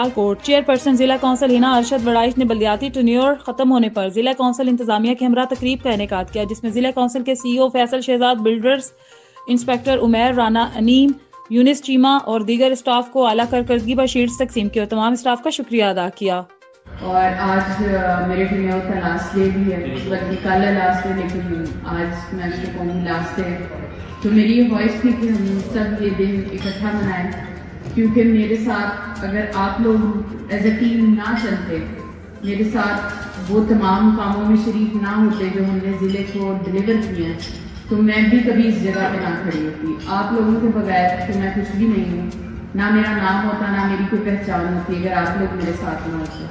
Sialkot chairperson जिला council Hina Arshad Waraich ने बल्दियाती tenure खत्म होने पर जिला कौंसिल इंतजामिया के हमरा तकरीब का इनेकाद किया, जिसमें जिला कौंसिल के CEO Faisal Shahzad, builders inspector Umair Rana Aneem, Younis Cheema और दीगर स्टाफ को आला कारकर्दगी पर शीट्स तकसीम की और तमाम स्टाफ का शुक्रिया अदा किया। और आज मेरे टर्न्योर का लास्ट डे भी है, बल्कि कल लास्ट डे, लेकिन आज मैं उसको कहूँ लास्ट डे। तो मेरी ये ख्वाहिश थी कि हम सब ये दिन इकट्ठा मनाएं, क्योंकि मेरे साथ अगर आप लोग एज ए टीम ना चलते, मेरे साथ वो तमाम कामों में शरीक ना होते जो हमने ज़िले को डिलीवर किए हैं, तो मैं भी कभी इस जगह पे ना खड़ी होती। आप लोगों के बगैर तो मैं कुछ भी नहीं हूँ, ना मेरा नाम होता, ना मेरी कोई पहचान होती अगर आप लोग मेरे साथ ना होते।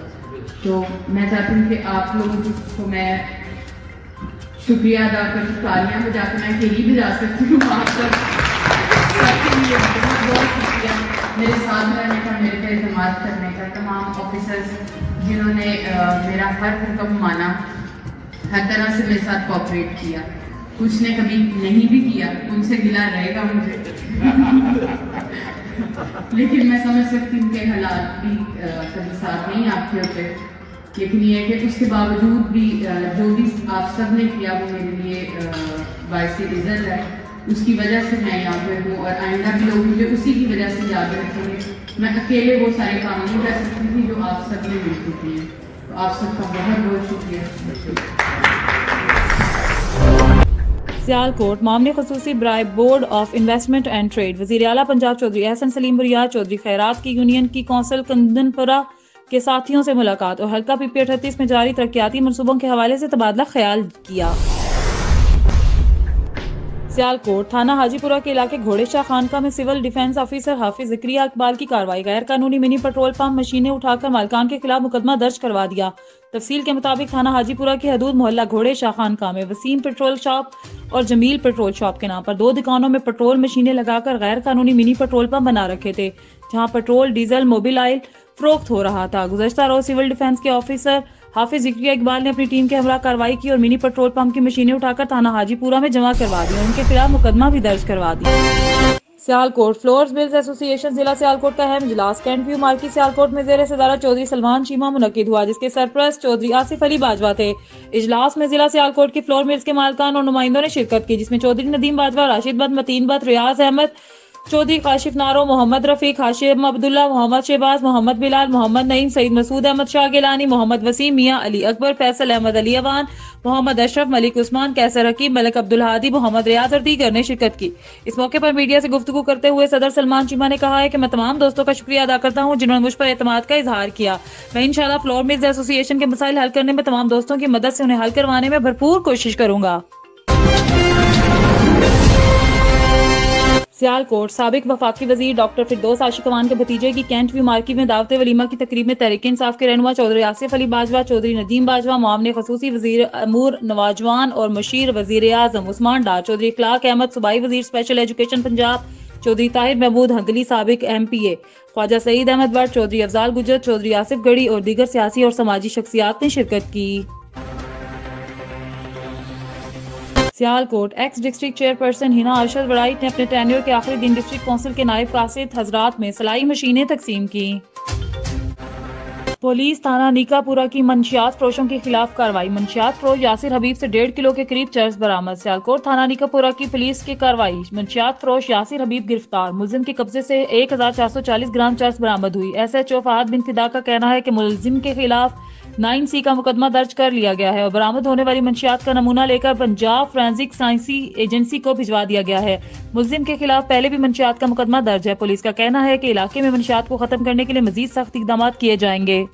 तो मैं चाहती हूँ कि आप लोगों को मैं शुक्रिया अदा कर, तालियां बजा के मैं अकेली भी जा सकती हूँ, आप सबके लिए बहुत बहुत शुक्रिया मेरे साथ रहने का, मेरे पे एतमाद करने का, तमाम ऑफिसर्स जिन्होंने मेरा हर हुक्म माना, हर तरह से मेरे साथ कोऑपरेट किया। कुछ ने कभी नहीं भी किया, उनसे गिला रहेगा मुझे लेकिन मैं समझ सकती हूँ कि हालात भी कभी साथ नहीं आपके होते, लेकिन ये है कि उसके बावजूद भी जो भी आप सब ने किया वो मेरे लिए बाइस रिजल्ट है, उसकी वजह से मैं यहाँ पे हूँ और आइंदा भी लोग मुझे उसी की वजह से याद रखेंगे। मैं अकेले वो सारे काम नहीं कर सकती थी जो आप सब ने मिल चुकी हैं, तो आप सबका बहुत बहुत शुक्रिया। सियालकोट मामले खसूसी bribe board of investment and trade वज़ीर आला पंजाब चौधरी एहसन सलीम बरियार चौधरी खैरात की यूनियन की कौंसिल कंदनपुरा के साथियों से मुलाकात और हल्का PP 38 में जारी तरक्याती मनसूबों के हवाले से तबादला ख्याल किया। सियालकोट थाना हाजीपुरा के इलाके घोड़े शाह खानका में सिविल डिफेंस ऑफिसर हाफिज ज़करिया इकबाल की कार्रवाई, गैर कानूनी मिनी पेट्रोल पंप मशीनें उठाकर मालकान के खिलाफ मुकदमा दर्ज करवा दिया। तफसील के मुताबिक थाना हाजीपुरा की हदूद मोहल्ला घोड़े शाह खानका में वसीम पेट्रोल शॉप और जमील पेट्रोल शॉप के नाम पर 2 दुकानों में पेट्रोल मशीनें लगाकर गैर कानूनी मिनी पेट्रोल पंप बना रखे थे, जहां पेट्रोल, डीजल, मोबिल ऑयल फरोख्त हो रहा था। गुज़श्ता रोज सिविल डिफेंस के ऑफिसर हाफिज ज़करिया इकबाल ने अपनी टीम के हमरा कार्रवाई की और मिनी पेट्रोल पंप की मशीनें उठाकर थाना हाजीपुरा में जमा करवा दी और उनके खिलाफ मुकदमा भी दर्ज करवा दिया। सियालकोट फ्लोर्स बिल्स एसोसिएशन जिला सियालकोट का अहम इजलास कैंट व्यू मार्केट सियालकोट में ज़ेर सदारत चौधरी सलमान चीमा मुनक्किद हुआ, जिसके सरपरस्त चौधरी आसिफ अली बाजवा थे। इजलास में जिला सियालकोट की फ्लोर मिल्स के मालकान और नुमाइंदों ने शिरकत की, जिसमें चौधरी नदीम बाजवा, राशिद बट, मतीन बट, रियाज अहमद चौधरी, काशिफ नारो, मोहम्मद रफीक, हाशिम अब्दुल्ला, मोहम्मद शहबाज, मोहम्मद बिलाल, मोहम्मद नईम, सईद मसूद अहमद शाह गिलानी, मोहम्मद वसीम, मियां अली अकबर, फैसल अहमद अली अवान, मोहम्मद अशरफ, मलिक उस्मान, कैसर हकीम, मलिक अब्दुल हादी, मोहम्मद रियाज और दीगर ने शिरकत की। इस मौके पर मीडिया से गुफ्तगू करते हुए सदर सलमान चीमा ने कहा है कि मैं तमाम दोस्तों का शुक्रिया अदा करता हूं जिन्होंने मुझ पर एतमाद का इजहार किया। मैं इंशाल्लाह फ्लोर मिल्स एसोसिएशन के मसाइल हल करने में तमाम दोस्तों की मदद से उन्हें हल करवाने में भरपूर कोशिश करूंगा। सियालकोट साबिक वफाकी वजीर डॉक्टर फिरदौस आशिकवान के भतीजे की कैंट व्यू मार्केट में दावत वलीमा की तकरीब में तहरीक इंसाफ के रहनुमा चौधरी आसिफ अली बाजवा, चौधरी नदीम बाजवा, मामले खसूसी वजीर अमूर नवाजवान और मशीर वजीर आजम उस्मान डार, चौधरी इखलाक अहमद सूबाई वजीर स्पेशल एजुकेशन पंजाब, चौधरी ताहिर महमूद हंगली साबिक MPA, ख्वाजा सईद अहमद बट, चौधरी अफजाल गुजर, चौधरी आसिफ गढ़ी और दीगर सियासी और समाजी शख्सियात ने शिरकत की। Sialkot ex district chairperson Hina Arshad Waraich ने अपने टेन्योर के आखिरी दिन डिस्ट्रिक्ट काउंसिल के नायब कासिद हजरात में सिलाई मशीनें तकसीम की। पुलिस थाना नीकापुरा की मंशियात फरोशों के खिलाफ कार्रवाई, मंशियात फरोश यासिर हबीब से 1.5 किलो के करीब चर्स बरामद। सियालकोट थाना नीकापुरा की पुलिस की कार्रवाई, मंशियात फरोश यासिर हबीब गिरफ्तार, मुलजिम के कब्जे से 1440 ग्राम चर्स बरामद हुई। SHO फहद बिन फिदा का कहना है कि मुलजिम के खिलाफ 9C का मुकदमा दर्ज कर लिया गया है और बरामद होने वाली मंशियात का नमूना लेकर पंजाब फोरेंसिक साइंसी एजेंसी को भिजवा दिया गया है। मुलजिम के खिलाफ पहले भी मंशियात का मुकदमा दर्ज है। पुलिस का कहना है कि इलाके में मंशियात को खत्म करने के लिए मजीद सख्त इकदाम किए जाएंगे।